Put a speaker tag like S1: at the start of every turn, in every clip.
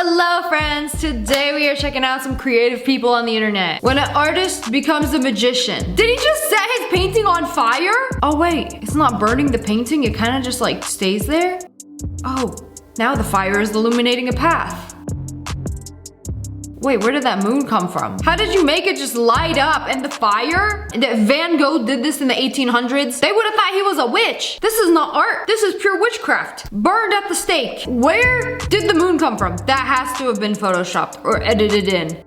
S1: Hello friends, today we are checking out some creative people on the internet. When an artist becomes a magician. Did he just set his painting on fire? Oh wait, it's not burning the painting, it kind of just like stays there? Oh, now the fire is illuminating a path. Wait, where did that moon come from? How did you make it just light up in the fire? That Van Gogh did this in the 1800s? They would have thought he was a witch. This is not art. This is pure witchcraft. Burned at the stake. Where did the moon come from? That has to have been photoshopped or edited in.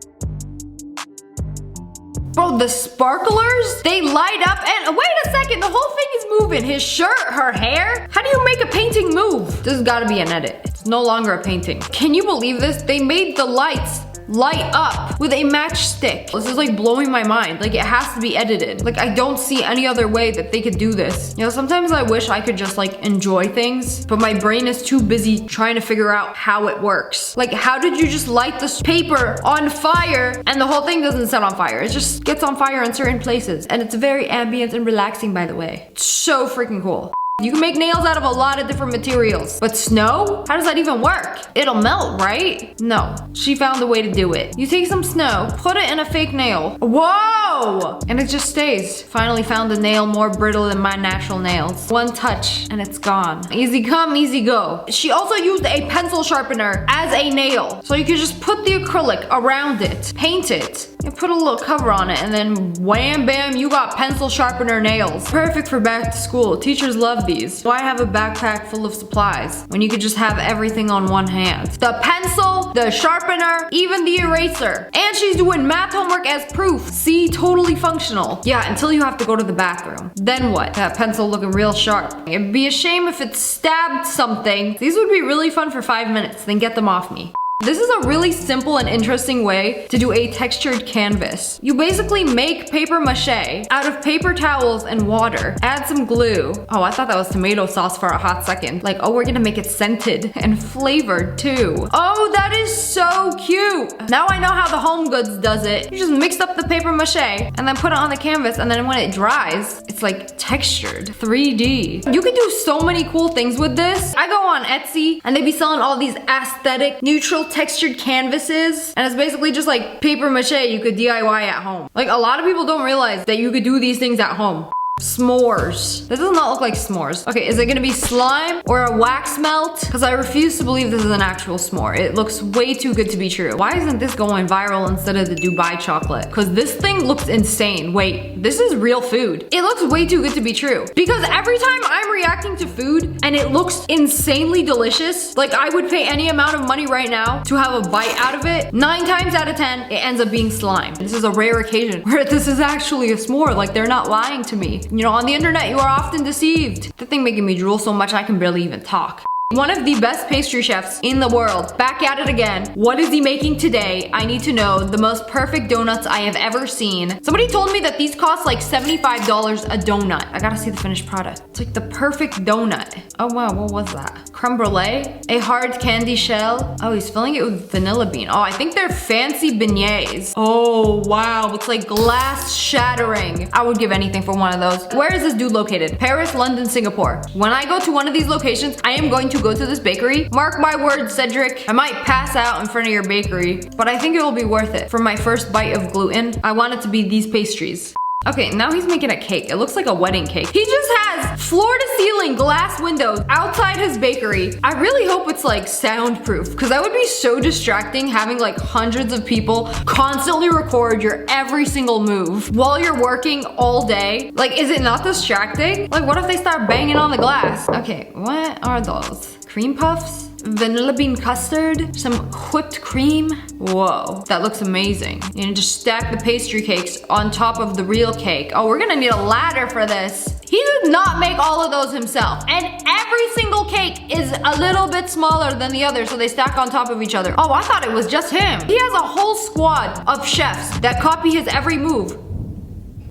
S1: Bro, the sparklers, they light up and wait a second, the whole thing is moving. His shirt, her hair. How do you make a painting move? This has got to be an edit. It's no longer a painting. Can you believe this? They made the lights light up with a matchstick. This is like blowing my mind. Like it has to be edited. Like I don't see any other way that they could do this. You know, sometimes I wish I could just like enjoy things, but my brain is too busy trying to figure out how it works. Like how did you just light this paper on fire and the whole thing doesn't set on fire? It just gets on fire in certain places. And it's very ambient and relaxing, by the way. It's so freaking cool. You can make nails out of a lot of different materials, but snow? How does that even work? It'll melt, right? No, she found a way to do it. You take some snow, put it in a fake nail. Whoa! And it just stays. Finally found a nail more brittle than my natural nails. One touch and it's gone. Easy come, easy go. She also used a pencil sharpener as a nail. So you could just put the acrylic around it, paint it, and put a little cover on it, and then wham bam, you got pencil sharpener nails. Perfect for back to school. Teachers love these. Why have a backpack full of supplies when you could just have everything on one hand? The pencil, the sharpener, even the eraser. And she's doing math homework as proof. See, totally functional. Yeah, until you have to go to the bathroom. Then what? That pencil looking real sharp. It'd be a shame if it stabbed something. These would be really fun for 5 minutes, then get them off me. This is a really simple and interesting way to do a textured canvas. You basically make paper mache out of paper towels and water. Add some glue. Oh, I thought that was tomato sauce for a hot second. Like, oh, we're gonna make it scented and flavored too. Oh, that is so cute. Now I know how the Home Goods does it. You just mix up the paper mache and then put it on the canvas, and then when it dries, it's like textured 3D. You could do so many cool things with this. I go on Etsy and they be selling all these aesthetic, neutral textured canvases, and it's basically just like paper mache you could DIY at home. Like a lot of people don't realize that you could do these things at home. S'mores. This does not look like s'mores. Okay, is it gonna be slime or a wax melt? Because I refuse to believe this is an actual s'more. It looks way too good to be true. Why isn't this going viral instead of the Dubai chocolate? Because this thing looks insane. Wait, this is real food. It looks way too good to be true. Because every time I'm reacting to food and it looks insanely delicious, like I would pay any amount of money right now to have a bite out of it, 9 times out of 10, it ends up being slime. This is a rare occasion where this is actually a s'more. Like they're not lying to me. You know, on the internet, you are often deceived. The thing making me drool so much I can barely even talk. One of the best pastry chefs in the world, back at it again. What is he making today? I need to know. The most perfect donuts I have ever seen. Somebody told me that these cost like $75 a donut. I gotta see the finished product. It's like the perfect donut. Oh wow, what was that? Creme brulee? A hard candy shell? Oh, he's filling it with vanilla bean. Oh, I think they're fancy beignets. Oh wow, it's like glass shattering. I would give anything for one of those. Where is this dude located? Paris, London, Singapore. When I go to one of these locations, I am going to go to this bakery. Mark my words, Cedric. I might pass out in front of your bakery, but I think it will be worth it. For my first bite of gluten, I want it to be these pastries. Okay, now he's making a cake. It looks like a wedding cake. He just has floor to ceiling glass windows outside his bakery. I really hope it's like soundproof, because that would be so distracting having like hundreds of people constantly record your every single move while you're working all day. Like, is it not distracting? Like, what if they start banging on the glass? Okay, what are those? Cream puffs? Vanilla bean custard, some whipped cream. Whoa, that looks amazing. You know, just stack the pastry cakes on top of the real cake. Oh, we're gonna need a ladder for this. He did not make all of those himself. And every single cake is a little bit smaller than the other, so they stack on top of each other. Oh, I thought it was just him. He has a whole squad of chefs that copy his every move.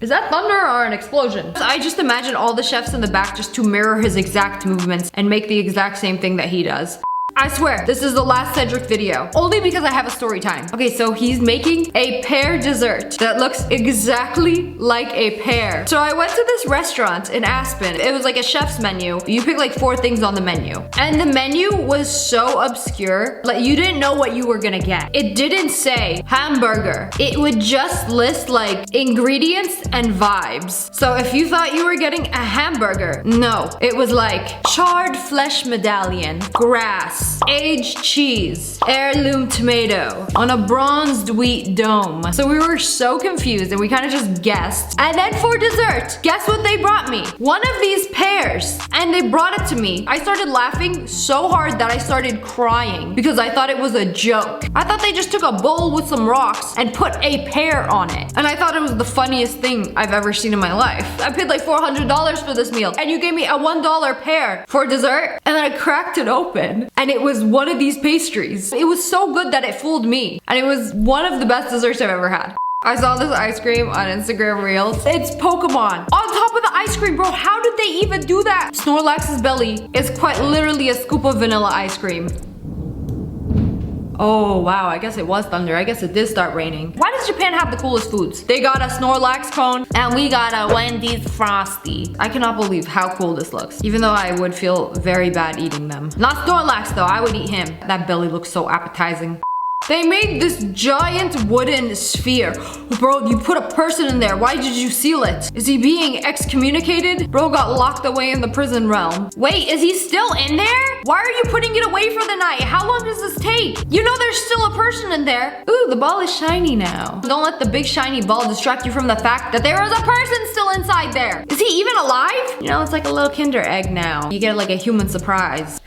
S1: Is that thunder or an explosion? I just imagine all the chefs in the back just to mirror his exact movements and make the exact same thing that he does. I swear, this is the last Cedric video. Only because I have a story time. Okay, so he's making a pear dessert that looks exactly like a pear. So I went to this restaurant in Aspen. It was like a chef's menu. You pick like 4 things on the menu. And the menu was so obscure. Like you didn't know what you were gonna get. It didn't say hamburger. It would just list like ingredients and vibes. So if you thought you were getting a hamburger, no. It was like charred flesh medallion, grass, aged cheese, heirloom tomato on a bronzed wheat dome. So we were so confused and we kind of just guessed. And then for dessert, guess what they brought me? One of these pears. And they brought it to me. I started laughing so hard that I started crying because I thought it was a joke. I thought they just took a bowl with some rocks and put a pear on it. And I thought it was the funniest thing I've ever seen in my life. I paid like $400 for this meal and you gave me a $1 pear for dessert. And then I cracked it open and it was one of these pastries. It was so good that it fooled me. And it was one of the best desserts I've ever had. I saw this ice cream on Instagram Reels. It's Pokemon. On top of the ice cream, bro, how did they even do that? Snorlax's belly is quite literally a scoop of vanilla ice cream. Oh, wow, I guess it was thunder. I guess it did start raining. Why does Japan have the coolest foods? They got a Snorlax cone and we got a Wendy's Frosty. I cannot believe how cool this looks, even though I would feel very bad eating them. Not Snorlax though, I would eat him. That belly looks so appetizing. They made this giant wooden sphere. Bro, you put a person in there. Why did you seal it? Is he being excommunicated? Bro got locked away in the prison realm. Wait, is he still in there? Why are you putting it away for the night? How long does this take? You know there's still a person in there. Ooh, the ball is shiny now. Don't let the big shiny ball distract you from the fact that there is a person still inside there. Is he even alive? You know, it's like a little Kinder egg now. You get like a human surprise.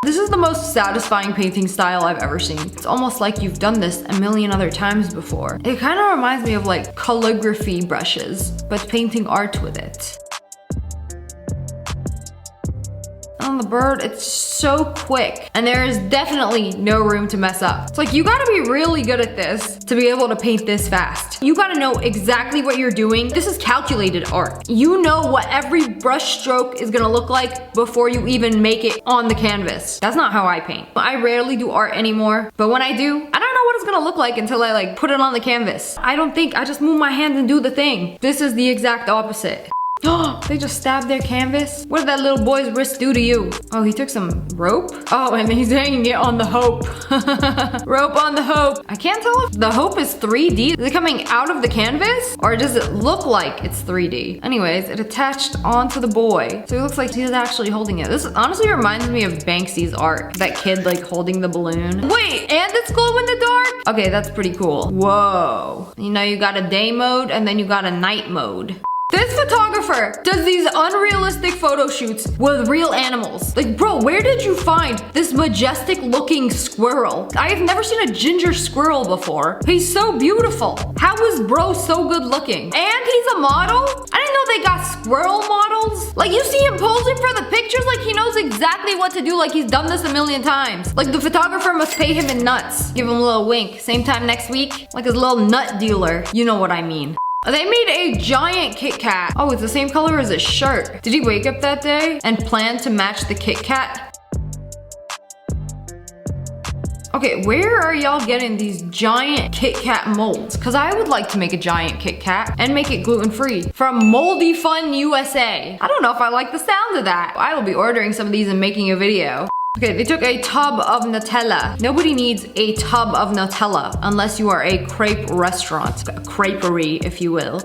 S1: This is the most satisfying painting style I've ever seen. It's almost like you've done this a million other times before. It kind of reminds me of like calligraphy brushes, but painting art with it. On the bird, it's so quick and there is definitely no room to mess up. It's like you gotta be really good at this to be able to paint this fast. You gotta know exactly what you're doing. This is calculated art. You know what every brush stroke is gonna look like before you even make it on the canvas. That's not how I paint. I rarely do art anymore, but when I do, I don't know what it's gonna look like until I like put it on the canvas. I don't think, I just move my hands and do the thing. This is the exact opposite. They just stabbed their canvas? What did that little boy's wrist do to you? Oh, he took some rope? Oh, and he's hanging it on the hope. Rope on the hope. I can't tell if the hope is 3D. Is it coming out of the canvas? Or does it look like it's 3D? Anyways, it attached onto the boy. So it looks like he's actually holding it. This honestly reminds me of Banksy's art. That kid like holding the balloon. Wait, and it's glow in the dark? Okay, that's pretty cool. Whoa. You know, you got a day mode and then you got a night mode. This photographer does these unrealistic photo shoots with real animals. Like, bro, where did you find this majestic looking squirrel? I have never seen a ginger squirrel before. He's so beautiful. How is bro so good looking? And he's a model? I didn't know they got squirrel models. Like, you see him posing for the pictures like he knows exactly what to do, like he's done this a million times. Like, the photographer must pay him in nuts. Give him a little wink. Same time next week? Like his little nut dealer. You know what I mean. They made a giant Kit Kat. Oh, it's the same color as his shirt. Did he wake up that day and plan to match the Kit Kat? Okay, where are y'all getting these giant Kit Kat molds? Cause I would like to make a giant Kit Kat and make it gluten-free from Moldy Fun USA. I don't know if I like the sound of that. I will be ordering some of these and making a video. Okay, they took a tub of Nutella. Nobody needs a tub of Nutella unless you are a crepe restaurant, a creperie, if you will.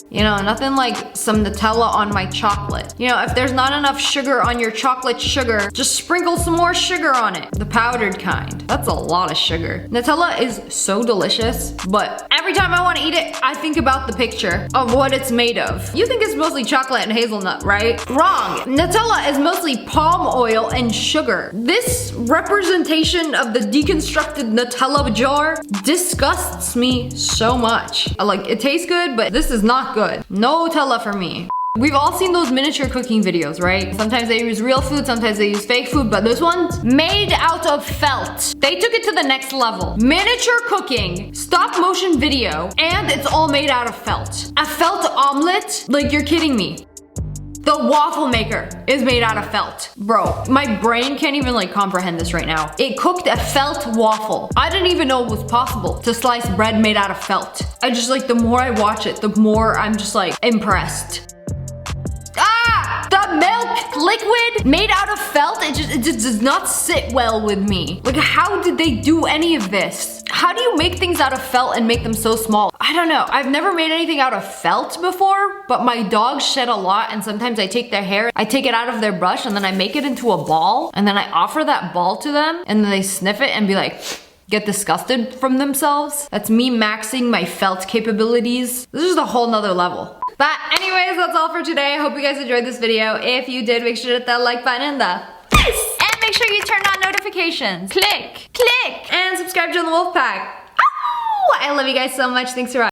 S1: You know, nothing like some Nutella on my chocolate. You know, if there's not enough sugar on your chocolate sugar, just sprinkle some more sugar on it. The powdered kind. That's a lot of sugar. Nutella is so delicious, but every time I want to eat it, I think about the picture of what it's made of. You think it's mostly chocolate and hazelnut, right? Wrong. Nutella is mostly palm oil and sugar. This representation of the deconstructed Nutella jar disgusts me so much. Like, it tastes good, but this is not good. No Nutella for me. We've all seen those miniature cooking videos, right? Sometimes they use real food, sometimes they use fake food, but this one's made out of felt. They took it to the next level. Miniature cooking, stop motion video, and it's all made out of felt. A felt omelet? Like, you're kidding me. The waffle maker is made out of felt. Bro, my brain can't even like comprehend this right now. It cooked a felt waffle. I didn't even know it was possible to slice bread made out of felt. I just like, the more I watch it, the more I'm just like impressed. Ah! The milk liquid made out of felt, it just does not sit well with me. Like, how did they do any of this? How do you make things out of felt and make them so small? I don't know. I've never made anything out of felt before, but my dogs shed a lot, and sometimes I take their hair, I take it out of their brush, and then I make it into a ball, and then I offer that ball to them, and then they sniff it and be like, get disgusted from themselves. That's me maxing my felt capabilities. This is a whole nother level. But anyways, that's all for today. I hope you guys enjoyed this video. If you did, make sure to hit that like button in the face. And make sure you turn on notifications. Click, click, and subscribe to the Wolf Pack. Oh, I love you guys so much. Thanks for watching.